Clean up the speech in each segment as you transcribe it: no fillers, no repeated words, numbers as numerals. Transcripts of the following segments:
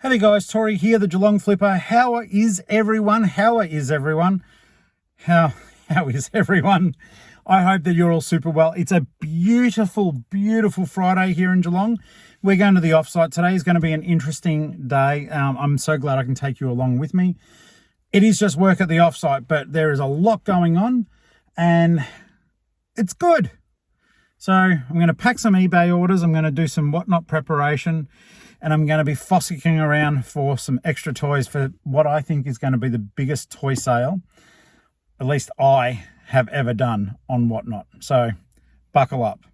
Hey guys, Tori here, the Geelong-Flipper. How is everyone? How is everyone? I hope that you're all super well. It's a beautiful, beautiful Friday here in Geelong. We're going to the offsite. Today is going to be an interesting day. I'm so glad I can take you along with me. It is just work at the offsite, but there is a lot going on and it's good. So I'm going to pack some eBay orders. I'm going to do some whatnot preparation. And I'm going to be fossicking around for some extra toys for what I think is going to be the biggest toy sale, at least I have ever done on Whatnot. So buckle up.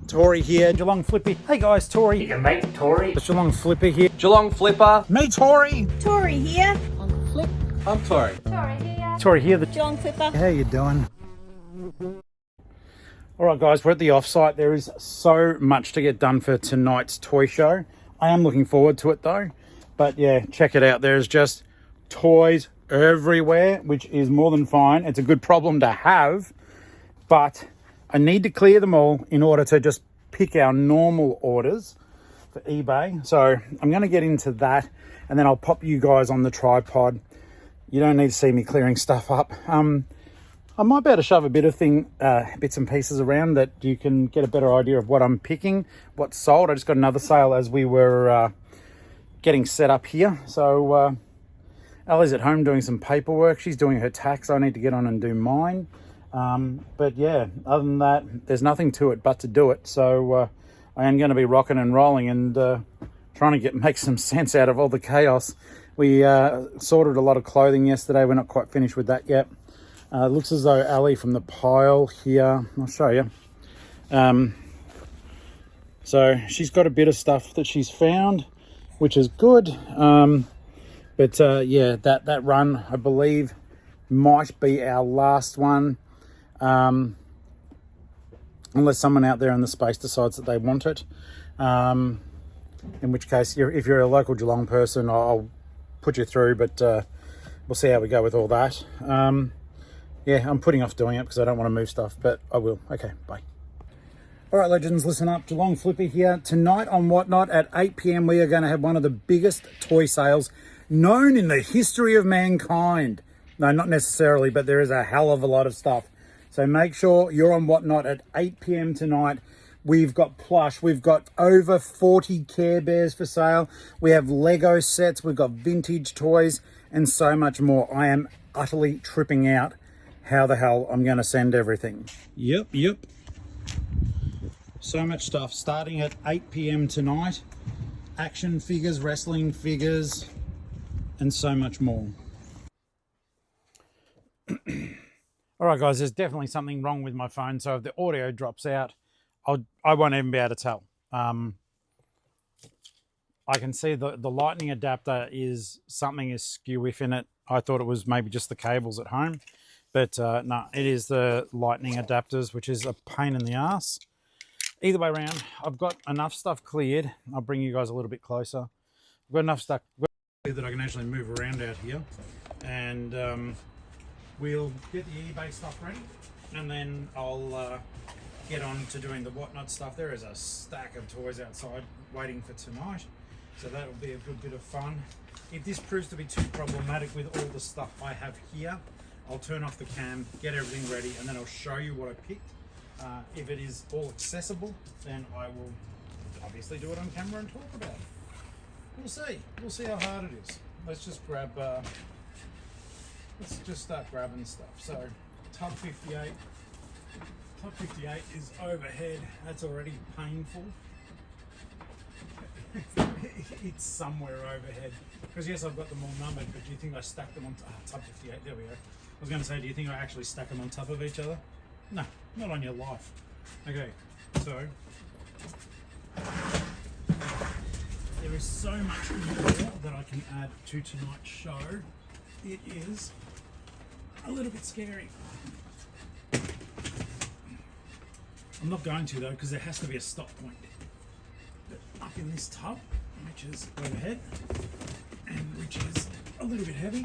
Tori here, Geelong-Flipper. Hey guys, Tori. You mate, Tori. It's Geelong-Flipper here. Geelong-Flipper. Me, Tori. Tori here. Uncle Flip. I'm Tori. Tori here. Tori here, the Geelong-Flipper. How you doing? All right, guys, we're at the offsite. There is so much to get done for tonight's toy show. I am looking forward to it though. But yeah, check it out. There's just toys everywhere, which is more than fine. It's a good problem to have, but I need to clear them all in order to just pick our normal orders for eBay. So I'm going to get into that and then I'll pop you guys on the tripod. You don't need to see me clearing stuff up. I might be able to shove a bit of bits and pieces around that you can get a better idea of what I'm picking, what's sold. I just got another sale as we were getting set up here. So Ellie's at home doing some paperwork. She's doing her tax. I need to get on and do mine. But yeah, other than that, there's nothing to it but to do it. So I am going to be rocking and rolling and trying to make some sense out of all the chaos. We sorted a lot of clothing yesterday. We're not quite finished with that yet. It looks as though Ali from the pile here, I'll show you. So she's got a bit of stuff that she's found, which is good. But yeah, that run, I believe, might be our last one. Unless someone out there in the space decides that they want it. In which case, if you're a local Geelong person, I'll put you through, but we'll see how we go with all that. Yeah, I'm putting off doing it because I don't want to move stuff, but I will. Okay, bye. All right, legends, listen up. Geelong-Flipper here. Tonight on Whatnot at 8 p.m, we are going to have one of the biggest toy sales known in the history of mankind. No, not necessarily, but there is a hell of a lot of stuff. So make sure you're on Whatnot at 8 p.m. tonight. We've got plush. We've got over 40 Care Bears for sale. We have Lego sets. We've got vintage toys and so much more. I am utterly tripping out how the hell I'm going to send everything. Yep. So much stuff starting at 8 p.m. tonight. Action figures, wrestling figures, and so much more. All right, guys, there's definitely something wrong with my phone. So if the audio drops out, I won't even be able to tell. I can see the lightning adapter is skew-iff in it. I thought it was maybe just the cables at home. But no, it is the lightning adapters, which is a pain in the ass. Either way around, I've got enough stuff cleared. I'll bring you guys a little bit closer. I've got enough stuff that I can actually move around out here. And we'll get the eBay stuff ready. And then I'll get on to doing the Whatnot stuff. There is a stack of toys outside waiting for tonight. So that'll be a good bit of fun. If this proves to be too problematic with all the stuff I have here, I'll turn off the cam, get everything ready, and then I'll show you what I picked. If it is all accessible, then I will obviously do it on camera and talk about it. We'll see. We'll see how hard it is. Let's just grab, let's just start grabbing stuff. So, tub 58. Tub 58 is overhead. That's already painful. It's somewhere overhead. Because yes, I've got them all numbered, but do you think I stacked them on tub 58? There we go. I was going to say, do you think I actually stack them on top of each other? No, not on your life. Okay, so there is so much more that I can add to tonight's show. It is a little bit scary. I'm not going to though, because there has to be a stop point. But up in this tub, which is overhead, and which is a little bit heavy,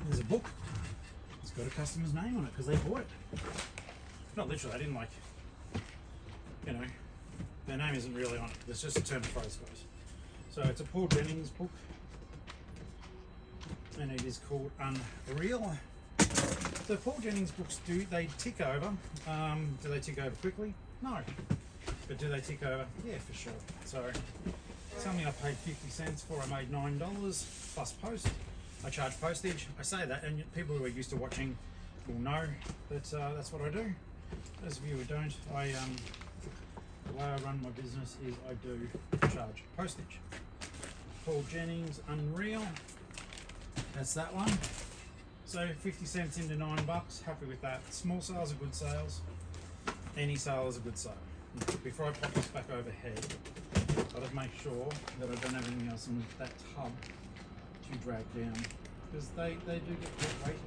there's a book. It's got a customer's name on it because they bought it. Not literally, I didn't like, their name isn't really on it. It's just a term of phrase, guys. So it's a Paul Jennings book, and it is called Unreal. So Paul Jennings books, do they tick over? Do they tick over quickly? No. But do they tick over? Yeah, for sure. So something I paid 50 cents for, I made $9 plus post. I charge postage. I say that, and people who are used to watching will know that that's what I do. Those of you who don't, the way I run my business is I do charge postage. Paul Jennings Unreal. That's that one. So 50 cents into $9, happy with that. Small sales are good sales. Any sale is a good sale. Before I pop this back overhead, I'll just make sure that I don't have anything else in that tub to drag down, because they do get quite weighty.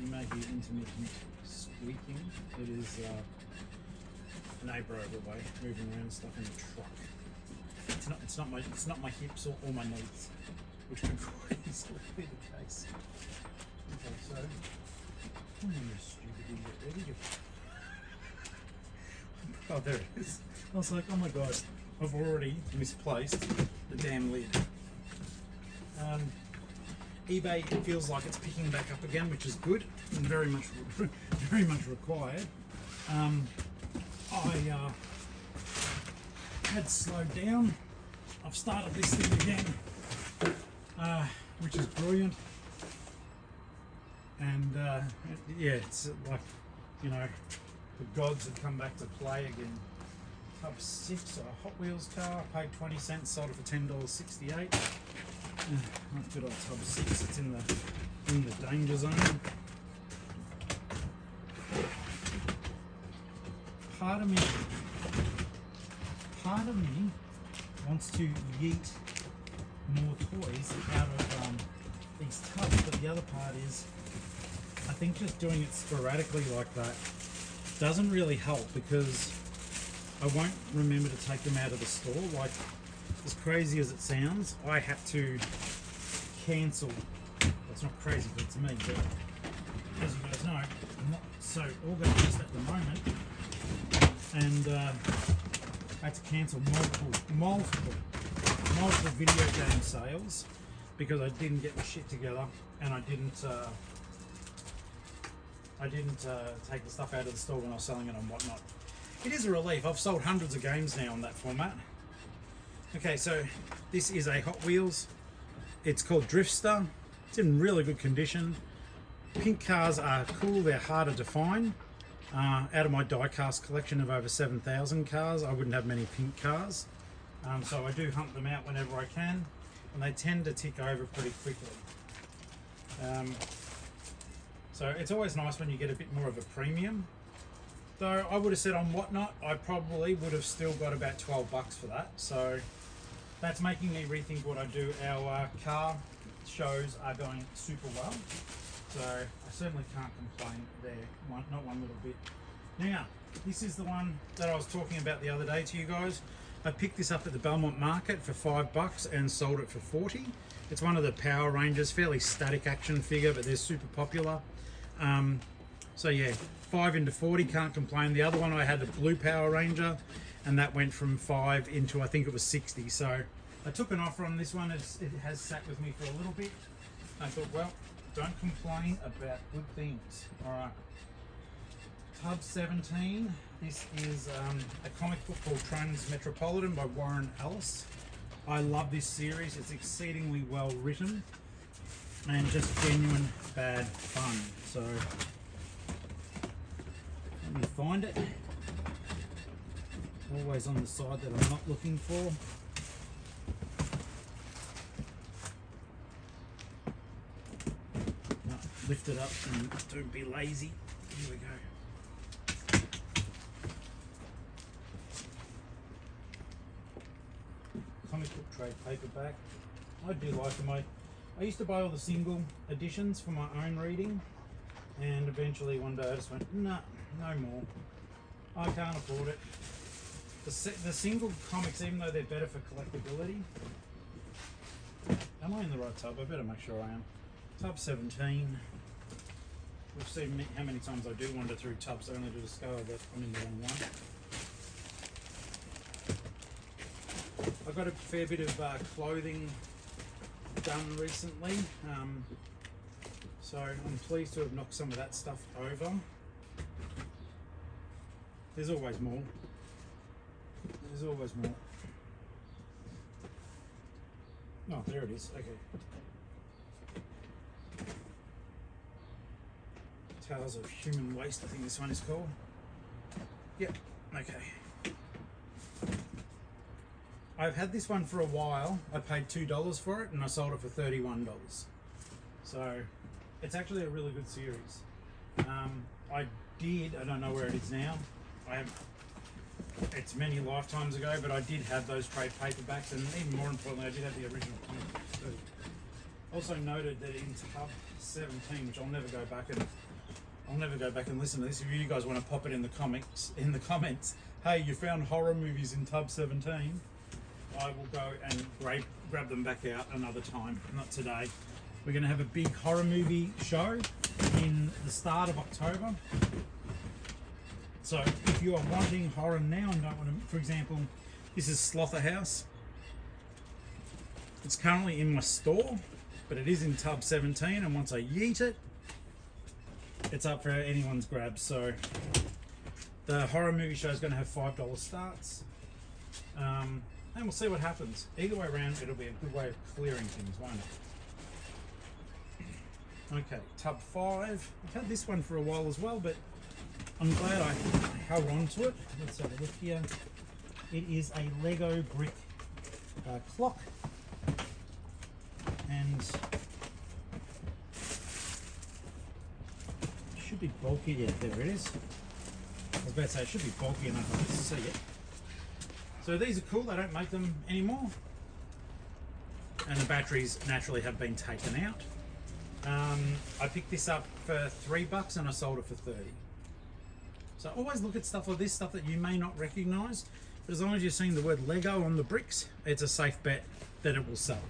You may hear intermittent squeaking. It is a neighbour over the way moving around stuff in the truck. It's not my hips or my knees, which could quite easily be the case. Okay, so come on, you stupid idiot. Where did you? Oh, there it is. I was like, oh my god, I've already misplaced the damn lid. eBay feels like it's picking back up again, which is good and very much required. I had slowed down. I've started this thing again, which is brilliant. And yeah, it's like, you know, the gods have come back to play again. Tub 6, a Hot Wheels car, paid 20 cents, sold it for $10.68. Good old Tub 6, it's in the danger zone. Part of me wants to yeet more toys out of these tubs, but the other part is, I think just doing it sporadically like that doesn't really help, because I won't remember to take them out of the store. Like, as crazy as it sounds, I had to cancel. Well, it's not crazy, but it's me. But as you guys know, I'm not so organised at the moment, and I had to cancel multiple video game sales because I didn't get my shit together, and I didn't take the stuff out of the store when I was selling it and whatnot. It is a relief. I've sold hundreds of games now on that format. Okay, so this is a Hot Wheels. It's called Drifter. It's in really good condition. Pink cars are cool. They're harder to find. Out of my die-cast collection of over 7,000 cars, I wouldn't have many pink cars. So I do hunt them out whenever I can, and they tend to tick over pretty quickly. So it's always nice when you get a bit more of a premium. Though I would have said on Whatnot, I probably would have still got about 12 bucks for that. So that's making me rethink what I do. Our car shows are going super well. So I certainly can't complain there, not one little bit. Now, this is the one that I was talking about the other day to you guys. I picked this up at the Belmont Market for $5 and sold it for 40. It's one of the Power Rangers, fairly static action figure, but they're super popular. So yeah, 5 into 40, can't complain. The other one, I had the blue Power Ranger, and that went from 5 into, I think it was 60. So I took an offer on this one. It has sat with me for a little bit. I thought, well, don't complain about good things. All right. Tub 17. This is a comic book called Trans Metropolitan by Warren Ellis. I love this series. It's exceedingly well written and just genuine bad fun. So let me find it. Always on the side that I'm not looking for. No, lift it up and don't be lazy. Here we go. Comic book trade paperback. I do like them. I used to buy all the single editions for my own reading, and eventually one day I just went, nah, no more. I can't afford it. The single comics, even though they're better for collectability. Am I in the right tub? I better make sure I am. Tub 17. We've seen how many times I do wander through tubs only to discover that I'm in the wrong one. I've got a fair bit of clothing done recently, so I'm pleased to have knocked some of that stuff over. There's always more. There's always more. Oh, there it is. Okay. Tales of Human Waste, I think this one is called. Yep. Okay. I've had this one for a while. I paid $2 for it and I sold it for $31. So it's actually a really good series. I don't know where it is now. It's many lifetimes ago, but I did have those trade paperbacks, and even more importantly, I did have the original comic too. Also noted that in Tub 17, which I'll never go back and listen to this. If you guys want to pop it in the comments, hey, you found horror movies in Tub 17. I will go and grab them back out another time, not today. We're going to have a big horror movie show in the start of October. So if you are wanting horror now and don't want to, for example, this is Slaughterhouse. It's currently in my store, but it is in Tub 17, and once I yeet it, it's up for anyone's grab. So the horror movie show is going to have $5 starts. And we'll see what happens. Either way around, it'll be a good way of clearing things, won't it? Okay, Tub 5. I've had this one for a while as well, but I'm glad I held on to it. Let's have a look here. It is a Lego brick clock. And it should be bulky. Yeah, there it is. I was about to say it should be bulky enough to see it. So these are cool, they don't make them anymore. And the batteries naturally have been taken out. I picked this up for $3 and I sold it for 30. So always look at stuff like this, stuff that you may not recognise. But as long as you're seeing the word Lego on the bricks, it's a safe bet that it will sell.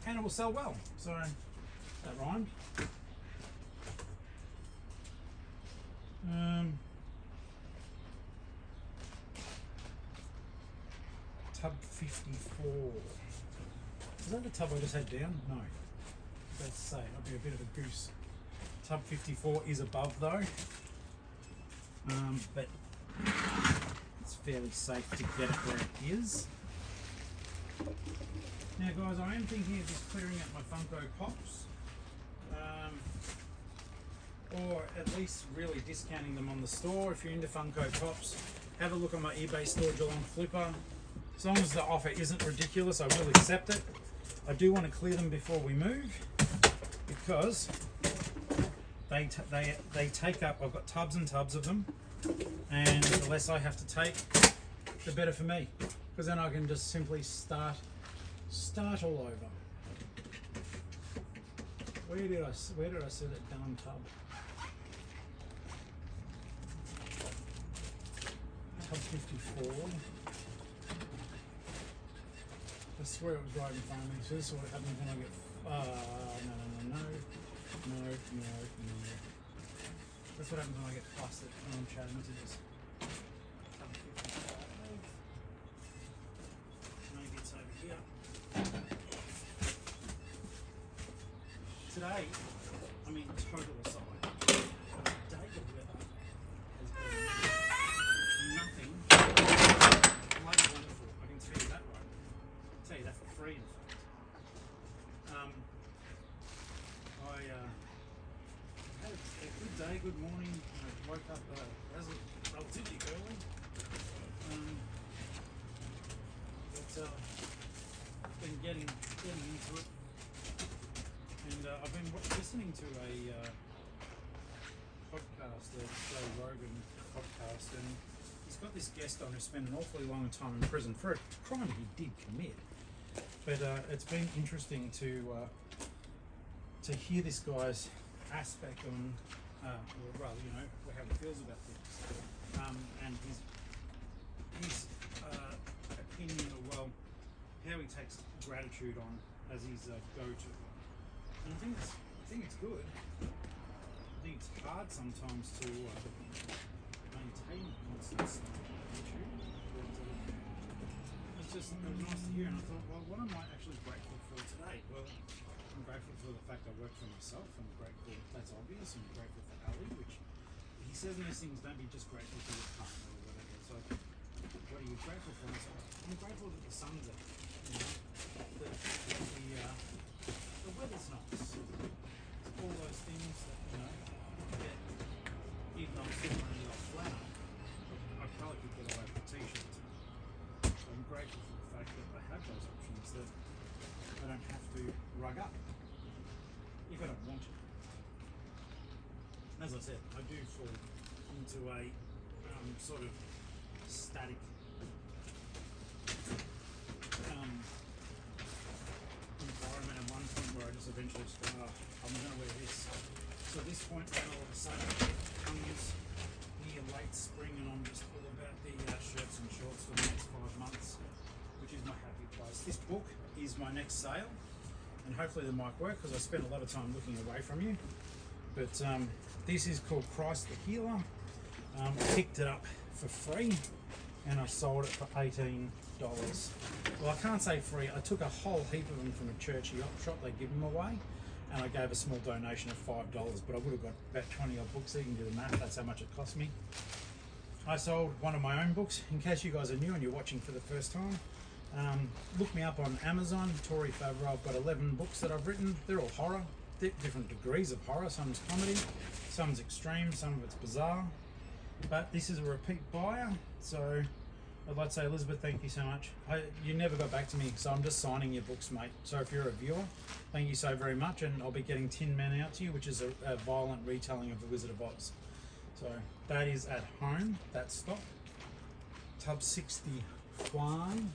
And it will sell well. So that rhymed. Tub 54. Is that the tub I just had down? No. Let's say I'll be a bit of a goose. Tub 54 is above though, but it's fairly safe to get it where it is. Now guys, I am thinking of just clearing out my Funko Pops, or at least really discounting them on the store. If you're into Funko Pops, have a look on my eBay store, Geelong-Flipper. As long as the offer isn't ridiculous, I will accept it. I do want to clear them before we move because they take up. I've got tubs and tubs of them, and the less I have to take, the better for me. Because then I can just simply start all over. Where did I set it down? Tub 54. I swear it was right in front of me. So this is what happens when I get. No. That's what happens when I get flustered when I'm chatting to this. Now it gets over here. Today, I mean, total aside, the day of weather has been nothing bloody wonderful. I can tell you that right. I'll tell you that for free, in fact. I had a good day, good morning. I woke up relatively early. But been getting into it. And I've been listening to a podcast, the Joe Rogan podcast, and he's got this guest on who spent an awfully long time in prison for a crime he did commit. But it's been interesting to hear this guy's aspect on, or rather, how he feels about things, and his opinion, or how he takes gratitude on as his go-to. And I think it's good. I think it's hard sometimes to maintain constancy on YouTube. But, it was nice to hear, and I thought, well, what am I actually grateful for today? Well, I'm grateful for the fact I work for myself. I'm grateful, that's obvious. I'm grateful for Ali, which he says in these things, don't be just grateful for your partner or whatever. So, what are you grateful for? And I said, I'm grateful that the sun's out. You know, the weather's nice. It's all those things that, you know, get, even though I'm still running off flat, I probably could get away with a t-shirt tonight. So I'm grateful for the fact that I have those options, that I don't have to rug up if I don't want to. As I said, I do fall into a sort of static environment at one point where I just eventually just go, oh, I'm going to wear this. So at this point, then all of a sudden it comes near late spring and I'm just all about the shirts and shorts for the next 5 months, which is my happy place. This book is my next sale, and hopefully the mic work because I spent a lot of time looking away from you. But this is called Christ the Healer. I picked it up for free and I sold it for $18. Well, I can't say free. I took a whole heap of them from a church shop. They give them away, and I gave a small donation of $5. But I would have got about 20 odd books. So you can do the math. That's how much it cost me. I sold one of my own books. In case you guys are new and you're watching for the first time, look me up on Amazon, Tori Favreau. I've got 11 books that I've written. They're all horror, different degrees of horror. Some's comedy, some's extreme, some of it's bizarre. But this is a repeat buyer, so I'd like to say, Elizabeth, thank you so much. You never got back to me, so I'm just signing your books, mate. So if you're a viewer, thank you so very much, and I'll be getting Tin Man out to you, which is a violent retelling of The Wizard of Oz. So that is at home, that stock. Tub 61.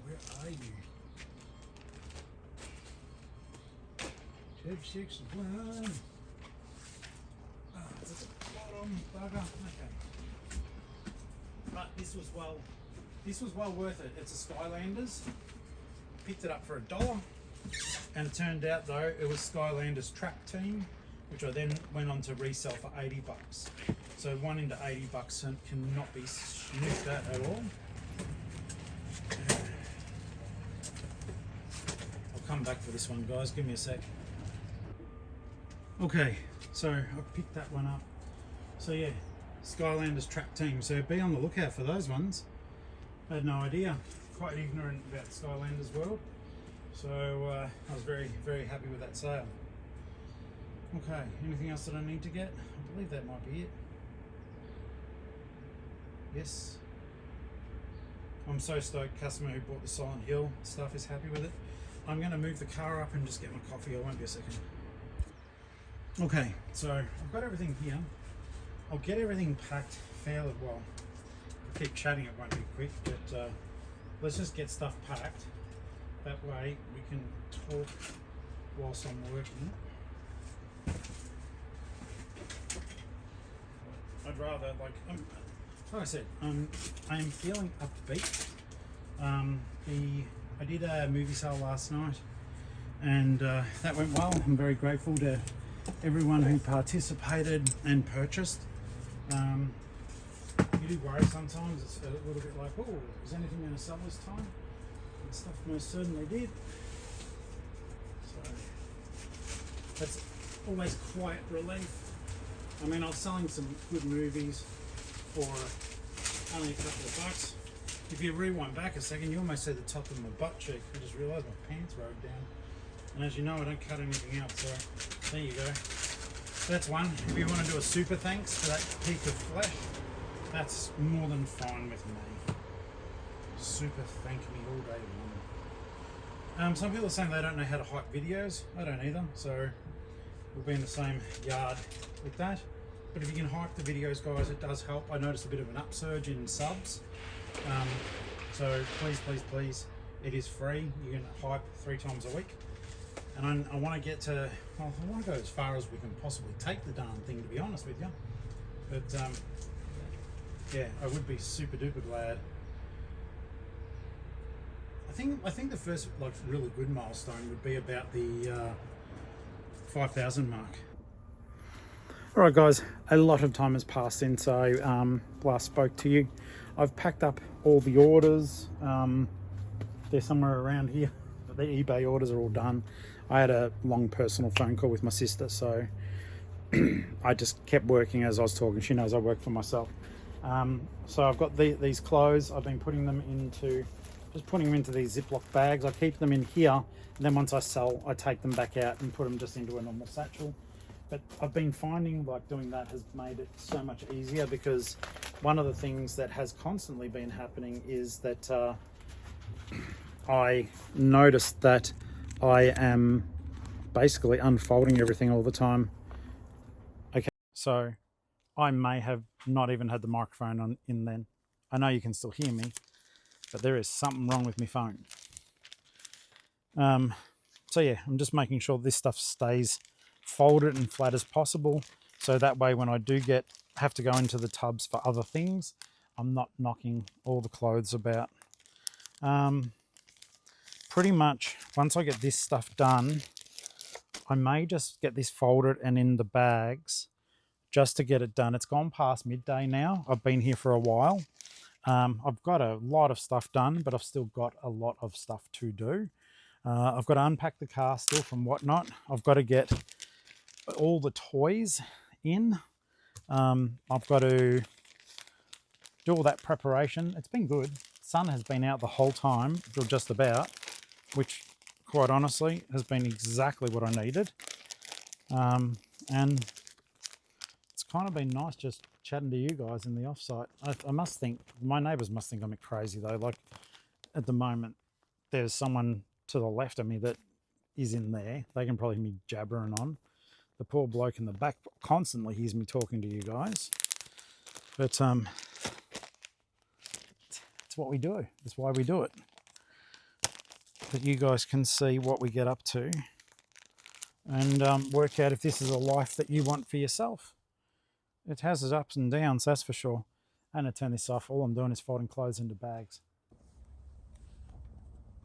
Where are you? Tub 61. It's at the bottom, bugger. Okay. But this was well worth it. It's a Skylanders. Picked it up for $1, and it turned out though it was Skylanders Trap Team, which I then went on to resell for $80. So one into $80 cannot be sniffed at all. I'll come back for this one, guys. Give me a sec. Okay, so I picked that one up. So yeah, Skylanders Trap Team. So be on the lookout for those ones. I had no idea. Quite ignorant about Skylanders world. So I was very, very happy with that sale. Okay, anything else that I need to get? I believe that might be it. Yes. I'm so stoked. Customer who bought the Silent Hill stuff is happy with it. I'm going to move the car up and just get my coffee. I won't be a second. Okay, so I've got everything here. I'll get everything packed fairly well. If I keep chatting, it won't be quick, but let's just get stuff packed. That way we can talk whilst I'm working. I'd rather, like I said, I am feeling upbeat. I did a movie sale last night, and that went well. I'm very grateful to everyone who participated and purchased. You do worry sometimes. It's a little bit like, oh, is anything going to sell this time? And stuff most certainly did. So that's always quite relief. I mean, I was selling some good movies for only a couple of bucks. If you rewind back a second, you almost see the top of my butt cheek. I just realised my pants rode down. And as you know, I don't cut anything out, so there you go. That's one. If you want to do a super thanks for that peak of flesh, that's more than fine with me. Super thank me all day long. Some people are saying they don't know how to hype videos. I don't either, so we'll be in the same yard with that. But if you can hype the videos, guys, it does help. I noticed a bit of an upsurge in subs. So please, please, please, it is free. You can hype 3 times a week. And I want to get to, well, I want to go as far as we can possibly take the darn thing, to be honest with you. But yeah, I would be super duper glad. I think the first like really good milestone would be about the 5,000 mark. All right, guys, a lot of time has passed since I last spoke to you. I've packed up all the orders. They're somewhere around here. The eBay orders are all done. I had a long personal phone call with my sister, so I just kept working as I was talking. She knows I work for myself. So I've got these clothes. I've been putting them into these Ziploc bags. I keep them in here, and then once I sell, I take them back out and put them just into a normal satchel. But I've been finding like doing that has made it so much easier, because one of the things that has constantly been happening is that I noticed that I am basically unfolding everything all the time. Okay, so I may have not even had the microphone on in then. I know you can still hear me, but there is something wrong with my phone. So yeah, I'm just making sure this stuff stays folded and flat as possible, so that way when I do have to go into the tubs for other things, I'm not knocking all the clothes about. Pretty much once I get this stuff done, I may just get this folded and in the bags just to get it done. It's gone past midday now. I've been here for a while. I've got a lot of stuff done, but I've still got a lot of stuff to do. I've got to unpack the car still from Whatnot. I've got to get all the toys in. I've got to do all that preparation. It's been good. Sun has been out the whole time, or just about, which quite honestly has been exactly what I needed. And it's kind of been nice just chatting to you guys in the offsite. I must think, my neighbours must think I'm crazy though. Like at the moment, there's someone to the left of me that is in there. They can probably hear me jabbering on. The poor bloke in the back constantly hears me talking to you guys. But it's what we do. That's why we do it. That you guys can see what we get up to and work out if this is a life that you want for yourself. It has its ups and downs, that's for sure. I'm going to turn this off. All I'm doing is folding clothes into bags.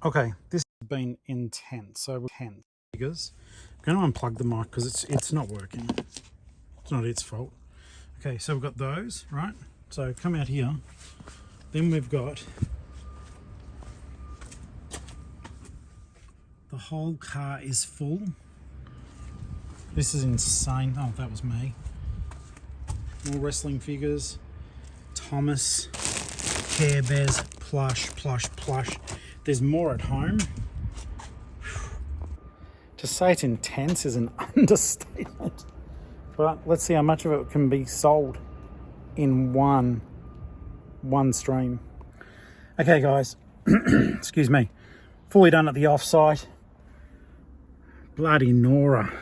Okay, this has been intense. So 10 figures. I'm going to unplug the mic because it's not working. It's not its fault. Okay, so we've got those, right? So come out here. Then we've got the whole car is full. This is insane. Oh, that was me. More wrestling figures. Thomas, Care Bears, plush. There's more at home. To say it's intense is an understatement. But let's see how much of it can be sold in one stream. Okay, guys. Excuse me. Fully done at the offsite. Bloody Nora.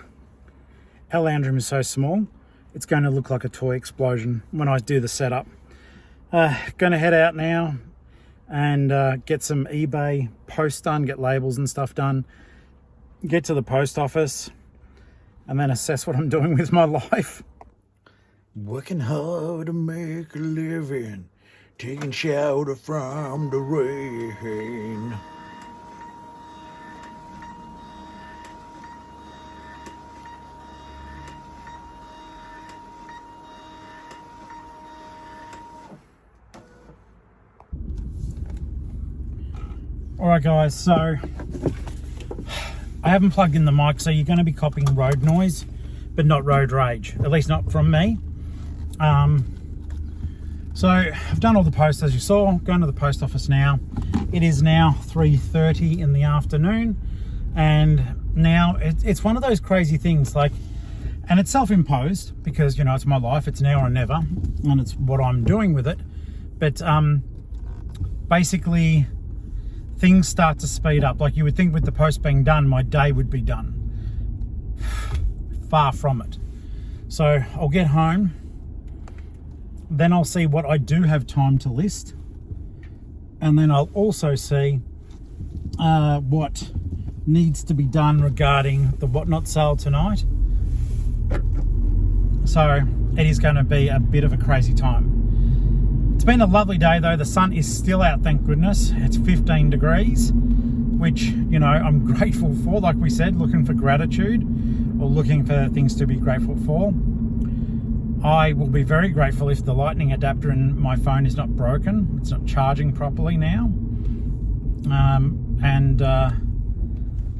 Our lounge room is so small, it's going to look like a toy explosion when I do the setup. Going to head out now and get some eBay posts done, get labels and stuff done, get to the post office, and then assess what I'm doing with my life. Working hard to make a living, taking shelter from the rain. Alright guys, so I haven't plugged in the mic, so you're going to be copying road noise, but not road rage, at least not from me. So I've done all the posts as you saw, going to the post office now. It is now 3:30 in the afternoon, and now it's one of those crazy things, like, and it's self-imposed because, you know, it's my life, it's now or never, and it's what I'm doing with it. But basically things start to speed up. Like you would think with the post being done, my day would be done. Far from it. So I'll get home, then I'll see what I do have time to list, and then I'll also see what needs to be done regarding the Whatnot sale tonight. So it is going to be a bit of a crazy time. It's been a lovely day though. The sun is still out, thank goodness. It's 15 degrees, which, you know, I'm grateful for. Like we said, looking for gratitude or looking for things to be grateful for. I will be very grateful if the lightning adapter in my phone is not broken. It's not charging properly now.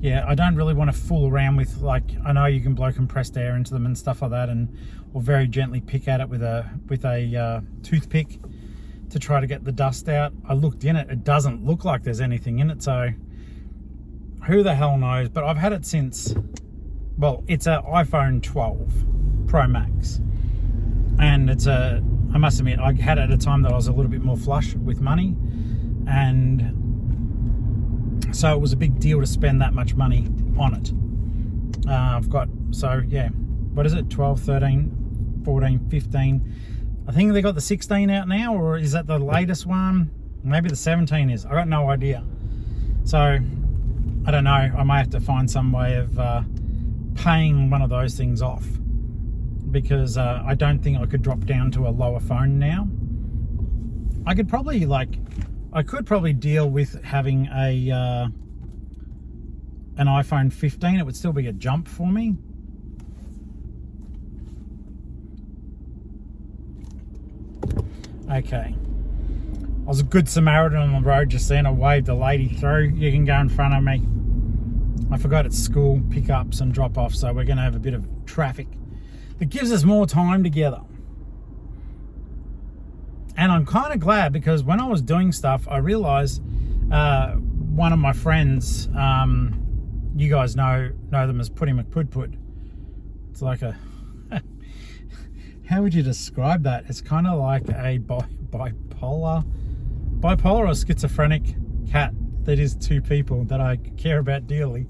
Yeah, I don't really want to fool around with, like, I know you can blow compressed air into them and stuff like that, or very gently pick at it with a toothpick to try to get the dust out. I looked in it, it doesn't look like there's anything in it, so who the hell knows. But I've had it since, well, it's an iPhone 12 Pro Max, and I must admit, I had it at a time that I was a little bit more flush with money, and so it was a big deal to spend that much money on it. So yeah, what is it, 12, 13, 14, 15, I think they got the 16 out now, or is that the latest one? Maybe the 17 is, I got no idea. So I don't know, I might have to find some way of paying one of those things off, because I don't think I could drop down to a lower phone now. I could probably deal with having an iPhone 15. It would still be a jump for me. Okay. I was a good Samaritan on the road just then. I waved a lady through. You can go in front of me. I forgot it's school pickups and drop-offs, so we're going to have a bit of traffic that gives us more time together. And I'm kind of glad, because when I was doing stuff, I realized one of my friends, you guys know them as Putty McPudpud. It's like a, how would you describe that? It's kind of like a bipolar or schizophrenic cat that is two people that I care about dearly.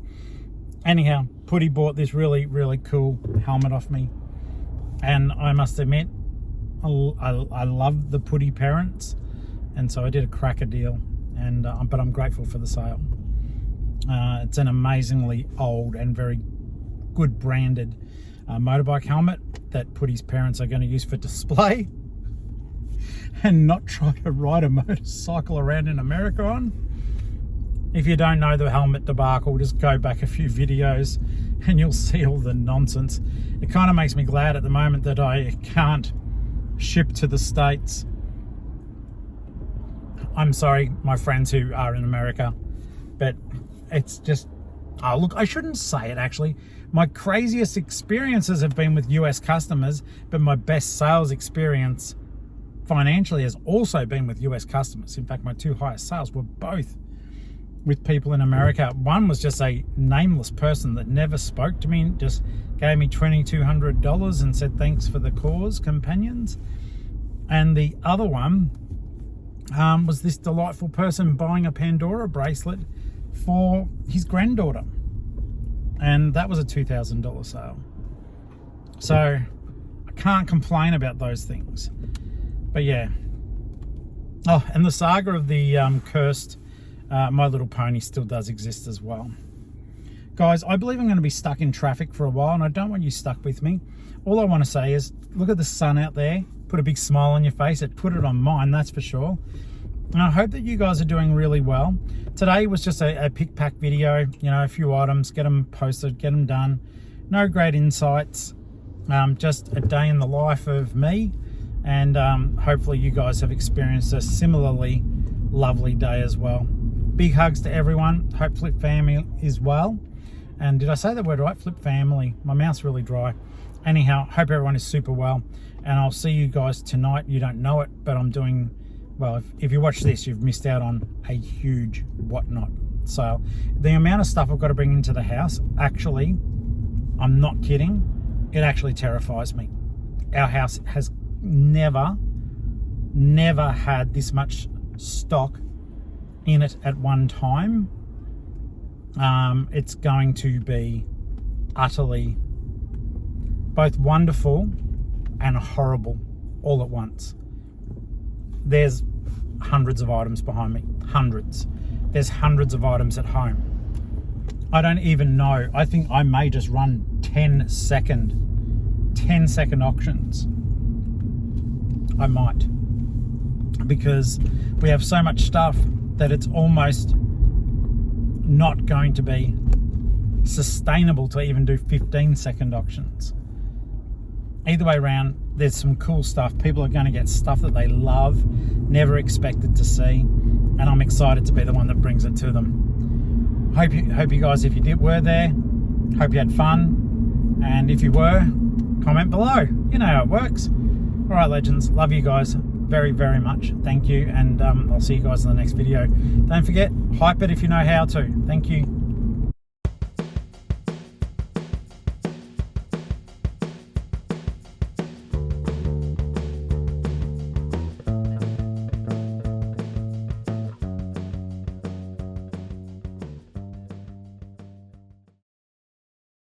Anyhow, Putty bought this really, really cool helmet off me. And I must admit, I love the Putty parents, and so I did a cracker deal, but I'm grateful for the sale. It's an amazingly old and very good branded motorbike helmet that Putty's parents are going to use for display and not try to ride a motorcycle around in America on. If you don't know the helmet debacle, just go back a few videos and you'll see all the nonsense. It kind of makes me glad at the moment that I can't ship to the States. I'm sorry, my friends who are in America, but it's just, oh look, I shouldn't say it actually. My craziest experiences have been with US customers, but my best sales experience financially has also been with US customers. In fact, my two highest sales were both with people in America. One was just a nameless person that never spoke to me, just gave me $2,200 and said thanks for the cause, companions. And the other one was this delightful person buying a Pandora bracelet for his granddaughter, and that was a $2,000 sale. So I can't complain about those things. But yeah, oh, and the saga of the cursed My Little Pony still does exist as well. Guys, I believe I'm going to be stuck in traffic for a while, and I don't want you stuck with me. All I want to say is, look at the sun out there. Put a big smile on your face. It put it on mine, that's for sure. And I hope that you guys are doing really well. Today was just a pick pack video, you know, a few items, get them posted, get them done. No great insights, just a day in the life of me. And hopefully you guys have experienced a similarly lovely day as well. Big hugs to everyone. Hope Flip family is well. And did I say that word right? Flip family. My mouth's really dry. Anyhow, hope everyone is super well. And I'll see you guys tonight. You don't know it, but I'm doing, well, if you watch this, you've missed out on a huge whatnot. So the amount of stuff I've got to bring into the house, actually, I'm not kidding, it actually terrifies me. Our house has never had this much stock in it at one time. It's going to be utterly both wonderful and horrible all at once. There's hundreds of items behind me, hundreds. There's hundreds of items at home. I don't even know. I think I may just run 10 second auctions. I might, because we have so much stuff that it's almost not going to be sustainable to even do 15-second auctions. either way around, there's some cool stuff. People are going to get stuff that they love, never expected to see, and I'm excited to be the one that brings it to them. Hope you guys, if you were there, hope you had fun, and if you were, comment below. You know how it works. All right, legends, love you guys very, very much. Thank you, and I'll see you guys in the next video. Don't forget, hype it if you know how to. Thank you.